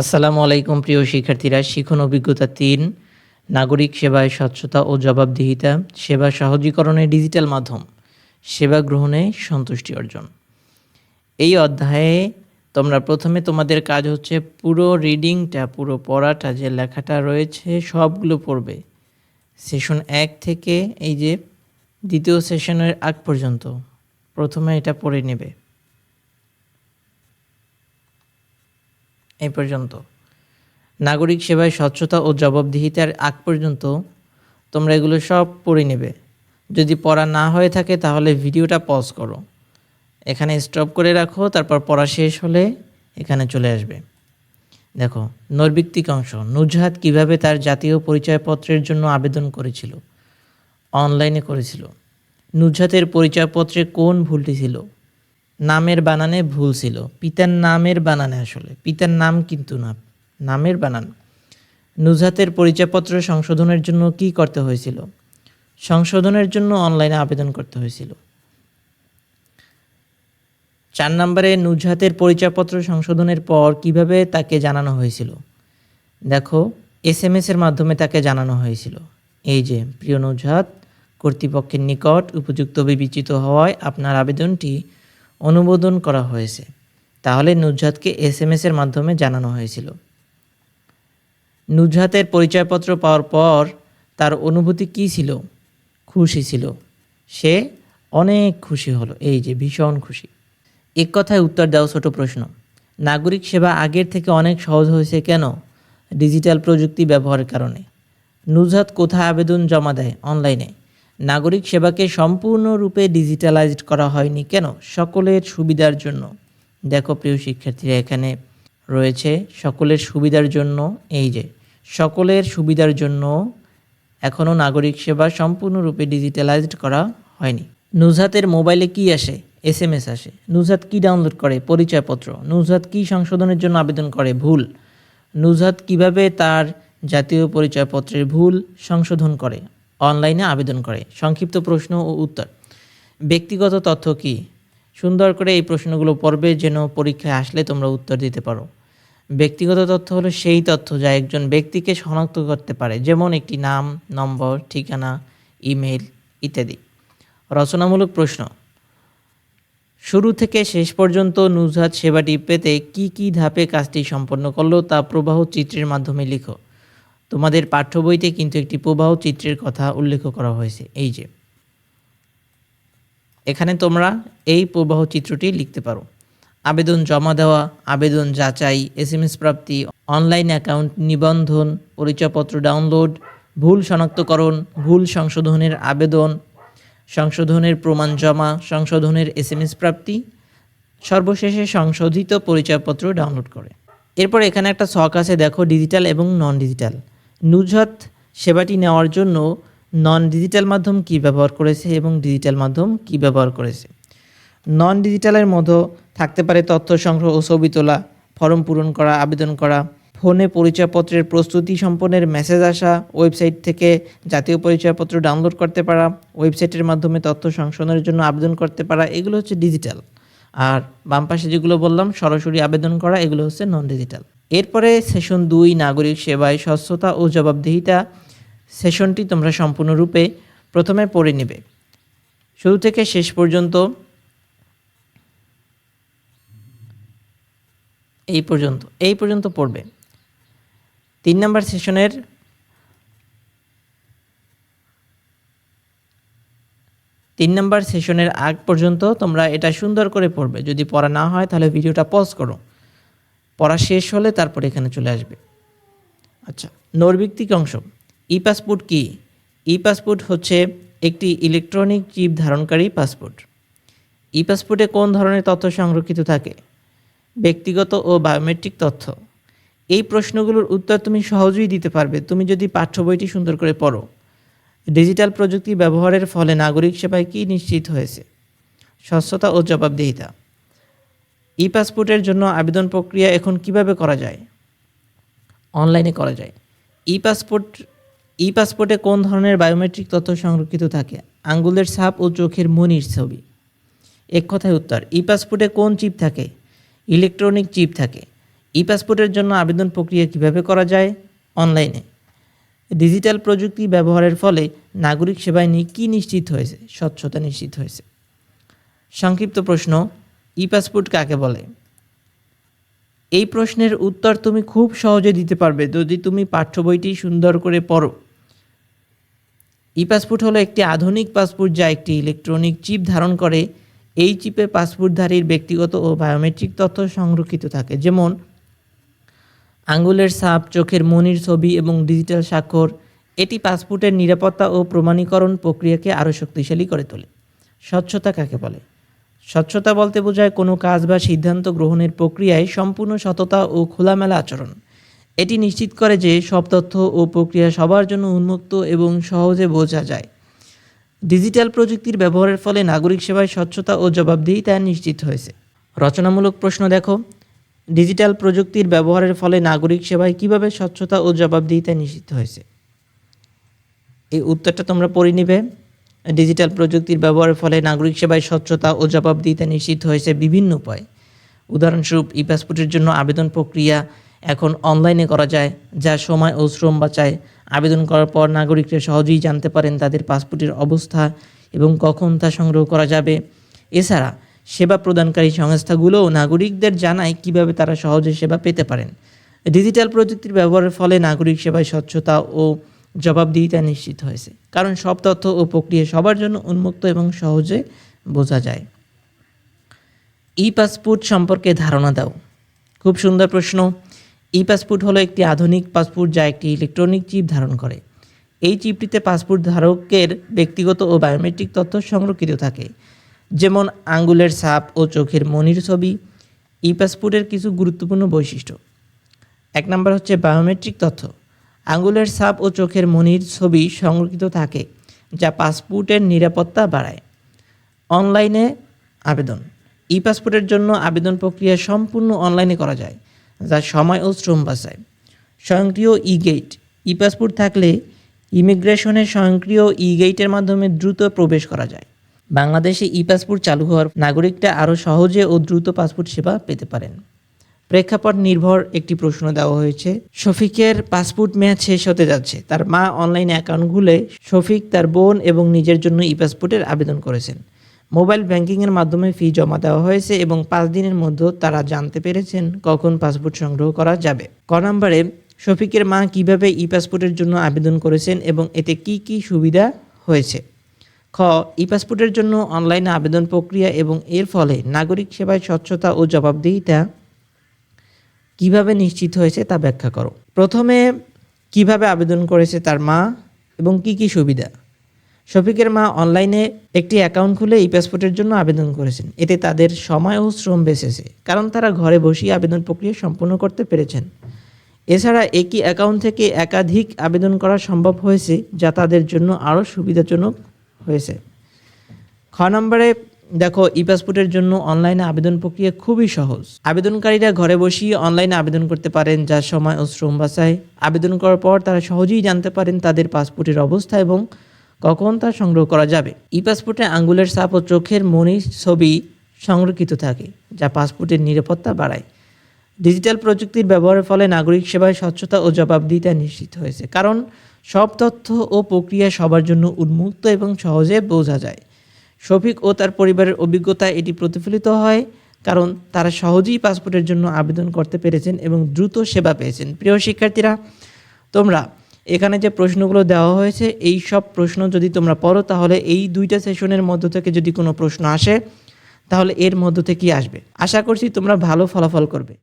আসসালামু আলাইকুম প্রিয় শিক্ষার্থীরা, শিখন অভিজ্ঞতা ৩, নাগরিক সেবায় স্বচ্ছতা ও জবাবদিহিতা, সেবা সহজীকরণের ডিজিটাল মাধ্যম, সেবা গ্রহণে সন্তুষ্টি অর্জন। এই অধ্যায়ে তোমরা প্রথমে তোমাদের কাজ হচ্ছে পুরো রিডিংটা, পুরো পড়াটা যে লেখাটা রয়েছে সবগুলো পড়বে। সেশন ১ থেকে এই যে দ্বিতীয় সেশনের আগ পর্যন্ত প্রথমে এটা পড়ে নেবে। এই পর্যন্ত নাগরিক সেবায় স্বচ্ছতা ও জবাবদিহিতার আগ পর্যন্ত তোমরা এগুলো সব পড়ে নেবে। যদি পড়া না হয়ে থাকে তাহলে ভিডিওটা পজ করো, এখানে স্টপ করে রাখো, তারপর পড়া শেষ হলে এখানে চলে আসবে। দেখো, নৈর্ব্যক্তিক অংশ। নুজহাত কিভাবে তার জাতীয় পরিচয়পত্রের জন্য আবেদন করেছিল? অনলাইনে করেছিল। নুজহাতের পরিচয়পত্রে কোন ভুলটি ছিল? নামের বানানে ভুল ছিল। পিতার নামের বানানে, আসলে পিতার নাম কিন্তু না, নামের বানান। নুজহাতের পরিচয়পত্র সংশোধনের জন্য কি করতে হয়েছিল? সংশোধনের জন্য অনলাইনে আবেদন করতে হয়েছিল। ৪ নম্বরে, নুজহাতের পরিচয়পত্র সংশোধনের পর কিভাবে তাকে জানানো হয়েছিল? দেখো, SMS এর মাধ্যমে তাকে জানানো হয়েছিল। এই যে, প্রিয় নুজহাত, কর্তৃপক্ষের নিকট উপযুক্ত বিবেচিত হওয়ায় আপনার আবেদনটি অনুমোদন করা হয়েছে। তাহলে নুজহাতকে SMS এর মাধ্যমে জানানো হয়েছিল। নুজহাতের পরিচয়পত্র পাওয়ার পর তার অনুভূতি কী ছিল? খুশি ছিল। সে অনেক খুশি হলো, এই যে ভীষণ খুশি। এক কথায় উত্তর দাও। ছোট প্রশ্ন। নাগরিক সেবা আগের থেকে অনেক সহজ হয়েছে কেন? ডিজিটাল প্রযুক্তি ব্যবহারের কারণে। নুজহাত কোথায় আবেদন জমা দেয়? অনলাইনে। নাগরিক সেবাকে সম্পূর্ণরূপে ডিজিটালাইজড করা হয়নি কেন? সকলের সুবিধার জন্য। দেখো প্রিয় শিক্ষার্থীরা, এখানে রয়েছে সকলের সুবিধার জন্য। এই যে, সকলের সুবিধার জন্য এখনও নাগরিক সেবা সম্পূর্ণরূপে ডিজিটালাইজড করা হয়নি। নুজহাতের মোবাইলে কি আসে? SMS আসে। নুজহাত কি ডাউনলোড করে? পরিচয়পত্র। নুজহাত কি সংশোধনের জন্য আবেদন করে? ভুল। নুজহাত কিভাবে তার জাতীয় পরিচয়পত্রের ভুল সংশোধন করে? অনলাইনে আবেদন করে। সংক্ষিপ্ত প্রশ্ন ও উত্তর। ব্যক্তিগত তথ্য কি? সুন্দর করে এই প্রশ্নগুলো পড়বে যেন পরীক্ষায় আসলে তোমরা উত্তর দিতে পারো। ব্যক্তিগত তথ্য হলো সেই তথ্য যা একজন ব্যক্তিকে শনাক্ত করতে পারে, যেমন একটি নাম, নম্বর, ঠিকানা, ইমেল ইত্যাদি। রচনামূলক প্রশ্ন। শুরু থেকে শেষ পর্যন্ত নুজহাত সেবাটি পেতে কি কি ধাপে কাজটি সম্পন্ন করলো তা প্রবাহ চিত্রের মাধ্যমে লিখো। তোমাদের পাঠ্য বইতে কিন্তু একটি প্রবাহ চিত্রের কথা উল্লেখ করা হয়েছে। এই যে, এখানে তোমরা এই প্রবাহ চিত্রটি লিখতে পারো। আবেদন জমা দেওয়া, আবেদন যাচাই, SMS প্রাপ্তি, অনলাইন অ্যাকাউন্ট নিবন্ধন, পরিচয়পত্র ডাউনলোড, ভুল শনাক্তকরণ, ভুল সংশোধনের আবেদন, সংশোধনের প্রমাণ জমা, সংশোধনের SMS প্রাপ্তি, সর্বশেষে সংশোধিত পরিচয়পত্র ডাউনলোড করে। এরপর এখানে একটা ছক আছে, দেখো, ডিজিটাল এবং নন ডিজিটাল। নুজহাত সেবাটি নেওয়ার জন্য নন ডিজিটাল মাধ্যম কী ব্যবহার করেছে এবং ডিজিটাল মাধ্যম কী ব্যবহার করেছে। নন ডিজিটালের মধ্যে থাকতে পারে তথ্য সংগ্রহ ও ছবি তোলা, ফর্ম পূরণ করা, আবেদন করা, ফোনে পরিচয়পত্রের প্রস্তুতি সম্পন্নের মেসেজ আসা, ওয়েবসাইট থেকে জাতীয় পরিচয়পত্র ডাউনলোড করতে পারা, ওয়েবসাইটের মাধ্যমে তথ্য সংশোধনের জন্য আবেদন করতে পারা, এগুলো হচ্ছে ডিজিটাল। আর বাম পাশে যেগুলো বললাম সরাসরি আবেদন করা, এগুলো হচ্ছে নন ডিজিটাল। এরপরে সেশন ২, নাগরিক সেবায় স্বচ্ছতা ও জবাবদিহিতা। সেশনটি তোমরা সম্পূর্ণরূপে প্রথমে পড়ে নেবে, শুরু থেকে শেষ পর্যন্ত। এই পর্যন্ত পড়বে। ৩ নম্বর সেশনের ৩ নম্বর সেশনের আগ পর্যন্ত তোমরা এটা সুন্দর করে পড়বে। যদি পড়া না হয় তাহলে ভিডিওটা পজ করো, পড়া শেষ হলে তারপর এখানে চলে আসবে। আচ্ছা, নৈর্ব্যক্তিক অংশ। ই পাসপোর্ট কি? ই পাসপোর্ট হচ্ছে একটি ইলেকট্রনিক চিপ ধারণকারী পাসপোর্ট। ই পাসপোর্টে কোন ধরনের তথ্য সংরক্ষিত থাকে? ব্যক্তিগত ও বায়োমেট্রিক তথ্য। এই প্রশ্নগুলোর উত্তর তুমি সহজেই দিতে পারবে তুমি যদি পাঠ্য বইটি সুন্দর করে পড়ো। ডিজিটাল প্রযুক্তি ব্যবহারের ফলে নাগরিক সেবায় কী নিশ্চিত হয়েছে? স্বচ্ছতা ও জবাবদিহিতা। ই পাসপোর্টের জন্য আবেদন প্রক্রিয়া এখন কিভাবে করা যায়? অনলাইনে করা যায়। ই পাসপোর্টে কোন ধরনের বায়োমেট্রিক তথ্য সংরক্ষিত থাকে? আঙ্গুলের ছাপ ও চোখের মনির ছবি। এক কথায় উত্তর, ই পাসপোর্টে কোন চিপ থাকে? ইলেকট্রনিক চিপ থাকে। ই পাসপোর্টের জন্য আবেদন প্রক্রিয়া কিভাবে করা যায়? অনলাইনে। ডিজিটাল প্রযুক্তি ব্যবহারের ফলে নাগরিক সেবায় কী নিশ্চিত হয়েছে? স্বচ্ছতা নিশ্চিত হয়েছে। সংক্ষিপ্ত প্রশ্ন, ই পাসপোর্ট কাকে বলে? এই প্রশ্নের উত্তর তুমি খুব সহজে দিতে পারবে যদি তুমি পাঠ্য বইটি সুন্দর করে পড়ো। ই পাসপোর্ট হলো একটি আধুনিক পাসপোর্ট যা একটি ইলেকট্রনিক চিপ ধারণ করে। এই চিপে পাসপোর্টধারীর ব্যক্তিগত ও বায়োমেট্রিক তথ্য সংরক্ষিত থাকে, যেমন আঙ্গুলের ছাপ, চোখের মনির ছবি এবং ডিজিটাল স্বাক্ষর। এটি পাসপোর্টের নিরাপত্তা ও প্রমাণীকরণ প্রক্রিয়াকে আরও শক্তিশালী করে তোলে। স্বচ্ছতা কাকে বলে? স্বচ্ছতা বলতে বোঝায় কোনো কাজ বা সিদ্ধান্ত গ্রহণের প্রক্রিয়ায় সম্পূর্ণ সততা ও খোলামেলা আচরণ। এটি নিশ্চিত করে যে সব তথ্য ও প্রক্রিয়া সবার জন্য উন্মুক্ত এবং সহজে বোঝা যায়। ডিজিটাল প্রযুক্তির ব্যবহারের ফলে নাগরিক সেবায় স্বচ্ছতা ও জবাবদিহিতা নিশ্চিত হয়েছে। রচনামূলক প্রশ্ন দেখো, ডিজিটাল প্রযুক্তির ব্যবহারের ফলে নাগরিক সেবায় কিভাবে স্বচ্ছতা ও জবাবদিহিতা নিশ্চিত হয়েছে? এই উত্তরটা তোমরা পড়ে নিবে। ডিজিটাল প্রযুক্তির ব্যবহারের ফলে নাগরিক সেবায় স্বচ্ছতা ও জবাবদিহিতা নিশ্চিত হয়েছে বিভিন্ন উপায়ে। উদাহরণস্বরূপ, ই পাসপোর্টের জন্য আবেদন প্রক্রিয়া এখন অনলাইনে করা যায়, যা সময় ও শ্রম বাঁচায়। আবেদন করার পর নাগরিকরা সহজেই জানতে পারেন তাদের পাসপোর্টের অবস্থা এবং কখন তা সংগ্রহ করা যাবে। এছাড়া সেবা প্রদানকারী সংস্থাগুলোও নাগরিকদের জানায় কিভাবে তারা সহজে সেবা পেতে পারেন। ডিজিটাল প্রযুক্তির ব্যবহারের ফলে নাগরিক সেবায় স্বচ্ছতা ও জবাবদিহিতা নিশ্চিত হয়েছে, কারণ সব তথ্য ও প্রক্রিয়া সবার জন্য উন্মুক্ত এবং সহজে বোঝা যায়। ই পাসপোর্ট সম্পর্কে ধারণা দাও। খুব সুন্দর প্রশ্ন। ই পাসপোর্ট হলো একটি আধুনিক পাসপোর্ট যা একটি ইলেকট্রনিক চিপ ধারণ করে। এই চিপটিতে পাসপোর্ট ধারকের ব্যক্তিগত ও বায়োমেট্রিক তথ্য সংরক্ষিত থাকে, যেমন আঙ্গুলের ছাপ ও চোখের মনির ছবি। ই পাসপোর্টের কিছু গুরুত্বপূর্ণ বৈশিষ্ট্য। 1 নম্বর হচ্ছে বায়োমেট্রিক তথ্য। আঙ্গুলের ছাপ ও চোখের মনির ছবি সংরক্ষিত থাকে, যা পাসপোর্টের নিরাপত্তা বাড়ায়। অনলাইনে আবেদন। ই পাসপোর্টের জন্য আবেদন প্রক্রিয়া সম্পূর্ণ অনলাইনে করা যায়, যা সময় ও শ্রম বাঁচায়। স্বয়ংক্রিয় ই গেট। ই পাসপোর্ট থাকলে ইমিগ্রেশনের স্বয়ংক্রিয় ই গেটের মাধ্যমে দ্রুত প্রবেশ করা যায়। বাংলাদেশে ই পাসপোর্ট চালু হওয়ার নাগরিকরা আরও সহজে ও দ্রুত পাসপোর্ট সেবা পেতে পারেন। প্রেক্ষাপট নির্ভর একটি প্রশ্ন দেওয়া হয়েছে। শফিকের পাসপোর্ট মেয়াদ শেষ হতে যাচ্ছে। তার মা অনলাইনে অ্যাকাউন্ট খুলে শফিক, তার বোন এবং নিজের জন্য ই পাসপোর্টের আবেদন করেছেন। মোবাইল ব্যাংকিংয়ের মাধ্যমে ফি জমা দেওয়া হয়েছে এবং 5 দিনের মধ্যে তারা জানতে পেরেছেন কখন পাসপোর্ট সংগ্রহ করা যাবে। ক নম্বরে, শফিকের মা কিভাবে ই পাসপোর্টের জন্য আবেদন করেছেন এবং এতে কি কি সুবিধা হয়েছে? খ, ই পাসপোর্টের জন্য অনলাইনে আবেদন প্রক্রিয়া এবং এর ফলে নাগরিক সেবায় স্বচ্ছতা ও জবাবদিহিতা কিভাবে নিশ্চিত হয়েছে তা ব্যাখ্যা করো। প্রথমে, কিভাবে আবেদন করেছে তার মা এবং কি কি সুবিধা? শফিকের মা অনলাইনে একটি অ্যাকাউন্ট খুলে ই পাসপোর্টের জন্য আবেদন করেছেন। এতে তাদের সময় ও শ্রম বেঁচেছে, কারণ তারা ঘরে বসেই আবেদন প্রক্রিয়া সম্পন্ন করতে পেরেছেন। এছাড়া একই অ্যাকাউন্ট থেকে একাধিক আবেদন করা সম্ভব হয়েছে, যা তাদের জন্য আরও সুবিধাজনক হয়েছে। খ নম্বরে দেখো, ই পাসপোর্টের জন্য অনলাইনে আবেদন প্রক্রিয়া খুবই সহজ। আবেদনকারীরা ঘরে বসেই অনলাইনে আবেদন করতে পারেন, যা সময় ও শ্রম বাঁচায়। আবেদন করার পর তারা সহজেই জানতে পারেন তাদের পাসপোর্টের অবস্থা এবং কখন তা সংগ্রহ করা যাবে। ই পাসপোর্টে আঙ্গুলের ছাপ ও চোখের মনির ছবি সংরক্ষিত থাকে, যা পাসপোর্টের নিরাপত্তা বাড়ায়। ডিজিটাল প্রযুক্তির ব্যবহারের ফলে নাগরিক সেবায় স্বচ্ছতা ও জবাবদিহিতা নিশ্চিত হয়েছে, কারণ সব তথ্য ও প্রক্রিয়া সবার জন্য উন্মুক্ত এবং সহজে বোঝা যায়। শফিক ও তার পরিবারের অভিজ্ঞতায় এটি প্রতিফলিত হয়, কারণ তারা সহজেই পাসপোর্টের জন্য আবেদন করতে পেরেছেন এবং দ্রুত সেবা পেয়েছেন। প্রিয় শিক্ষার্থীরা, তোমরা এখানে যে প্রশ্নগুলো দেওয়া হয়েছে, এই সব প্রশ্ন যদি তোমরা পড়ো, তাহলে এই 2টা সেশনের মধ্য থেকে যদি কোনো প্রশ্ন আসে, তাহলে এর মধ্য থেকেই আসবে। আশা করছি তোমরা ভালো ফলাফল করবে।